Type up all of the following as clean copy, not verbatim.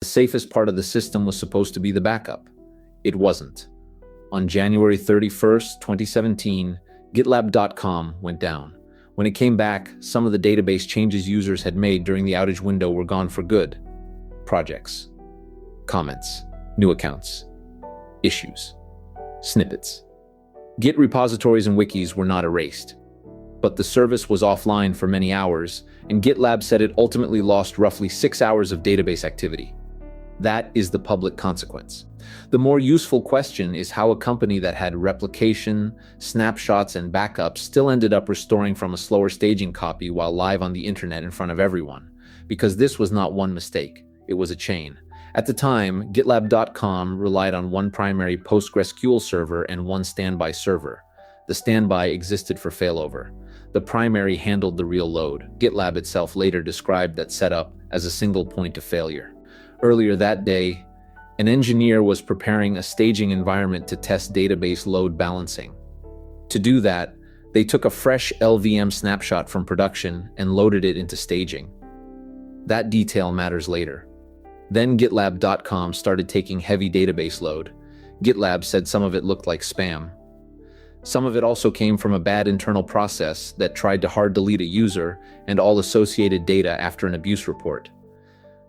The safest part of the system was supposed to be the backup. It wasn't. On January 31st, 2017, GitLab.com went down. When it came back, some of the database changes users had made during the outage window were gone for good. Projects, comments, new accounts, issues, snippets. Git repositories and wikis were not erased, but the service was offline for many hours, and GitLab said it ultimately lost roughly 6 hours of database activity. That is the public consequence. The more useful question is how a company that had replication, snapshots, and backups still ended up restoring from a slower staging copy while live on the internet in front of everyone. Because this was not one mistake, it was a chain. At the time, GitLab.com relied on one primary PostgreSQL server and one standby server. The standby existed for failover. The primary handled the real load. GitLab itself later described that setup as a single point of failure. Earlier that day, an engineer was preparing a staging environment to test database load balancing. To do that, they took a fresh LVM snapshot from production and loaded it into staging. That detail matters later. Then GitLab.com started taking heavy database load. GitLab said some of it looked like spam. Some of it also came from a bad internal process that tried to hard delete a user and all associated data after an abuse report.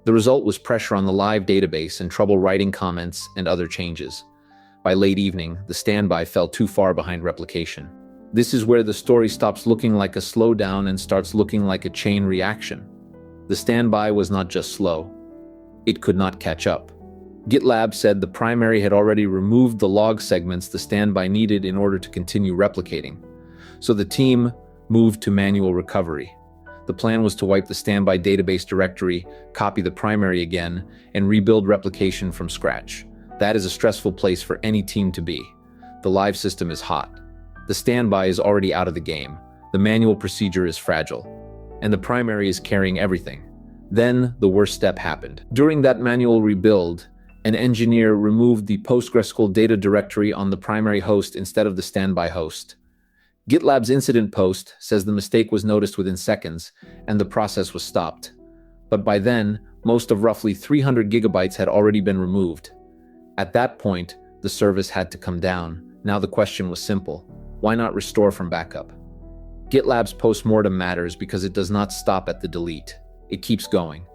The result was pressure on the live database and trouble writing comments and other changes. By late evening, the standby fell too far behind replication. This is where the story stops looking like a slowdown and starts looking like a chain reaction. The standby was not just slow. It could not catch up. GitLab said the primary had already removed the log segments the standby needed in order to continue replicating. So the team moved to manual recovery. The plan was to wipe the standby database directory, copy the primary again, and rebuild replication from scratch. That is a stressful place for any team to be. The live system is hot. The standby is already out of the game. The manual procedure is fragile. And the primary is carrying everything. Then the worst step happened. During that manual rebuild, an engineer removed the PostgreSQL data directory on the primary host instead of the standby host. GitLab's incident post says the mistake was noticed within seconds and the process was stopped. But by then, most of roughly 300 gigabytes had already been removed. At that point, the service had to come down. Now the question was simple. Why not restore from backup? GitLab's postmortem matters because it does not stop at the delete. It keeps going.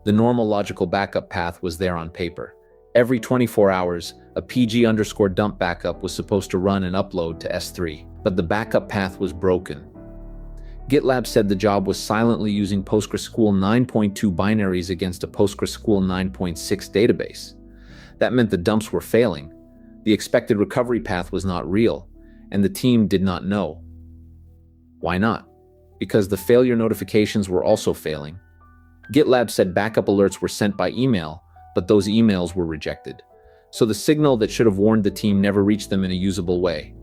The normal logical backup path was there on paper. Every 24 hours, a PG_dump backup was supposed to run and upload to S3, but the backup path was broken. GitLab said the job was silently using PostgreSQL 9.2 binaries against a PostgreSQL 9.6 database. That meant the dumps were failing. The expected recovery path was not real, and the team did not know. Why not? Because the failure notifications were also failing. GitLab said backup alerts were sent by email, but those emails were rejected. So the signal that should have warned the team never reached them in a usable way.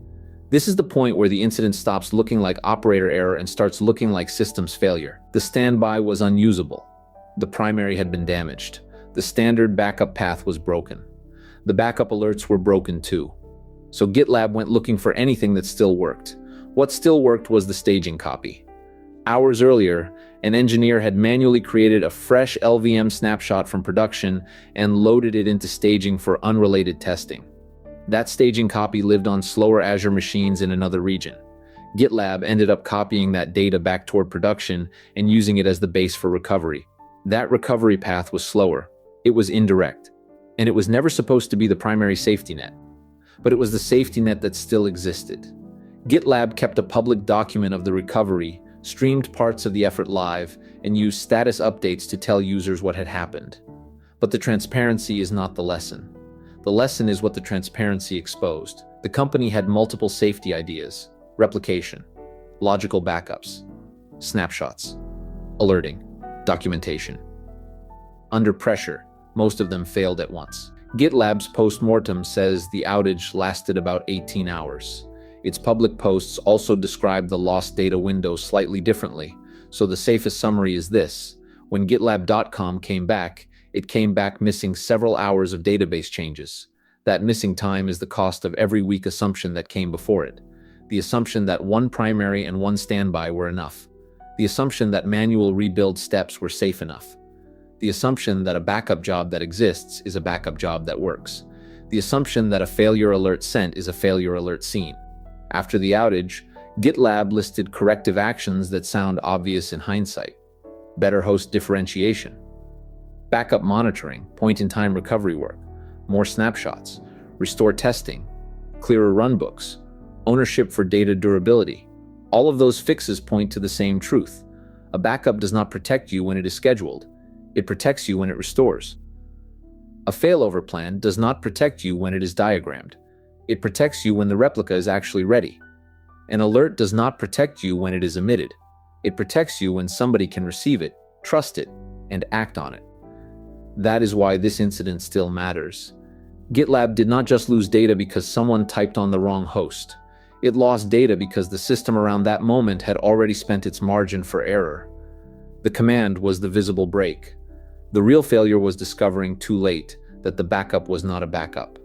This is the point where the incident stops looking like operator error and starts looking like systems failure. The standby was unusable. The primary had been damaged. The standard backup path was broken. The backup alerts were broken too. So GitLab went looking for anything that still worked. What still worked was the staging copy. Hours earlier, an engineer had manually created a fresh LVM snapshot from production and loaded it into staging for unrelated testing. That staging copy lived on slower Azure machines in another region. GitLab ended up copying that data back toward production and using it as the base for recovery. That recovery path was slower. It was indirect. And it was never supposed to be the primary safety net. But it was the safety net that still existed. GitLab kept a public document of the recovery, streamed parts of the effort live, and used status updates to tell users what had happened. But the transparency is not the lesson. The lesson is what the transparency exposed. The company had multiple safety ideas: replication, logical backups, snapshots, alerting, documentation. Under pressure, most of them failed at once. GitLab's postmortem says the outage lasted about 18 hours. Its public posts also describe the lost data window slightly differently, so the safest summary is this. When GitLab.com came back, it came back missing several hours of database changes. That missing time is the cost of every weak assumption that came before it. The assumption that one primary and one standby were enough. The assumption that manual rebuild steps were safe enough. The assumption that a backup job that exists is a backup job that works. The assumption that a failure alert sent is a failure alert seen. After the outage, GitLab listed corrective actions that sound obvious in hindsight. Better host differentiation, backup monitoring, point-in-time recovery work, more snapshots, restore testing, clearer runbooks, ownership for data durability. All of those fixes point to the same truth. A backup does not protect you when it is scheduled. It protects you when it restores. A failover plan does not protect you when it is diagrammed. It protects you when the replica is actually ready. An alert does not protect you when it is emitted. It protects you when somebody can receive it, trust it, and act on it. That is why this incident still matters. GitLab did not just lose data because someone typed on the wrong host. It lost data because the system around that moment had already spent its margin for error. The command was the visible break. The real failure was discovering too late that the backup was not a backup.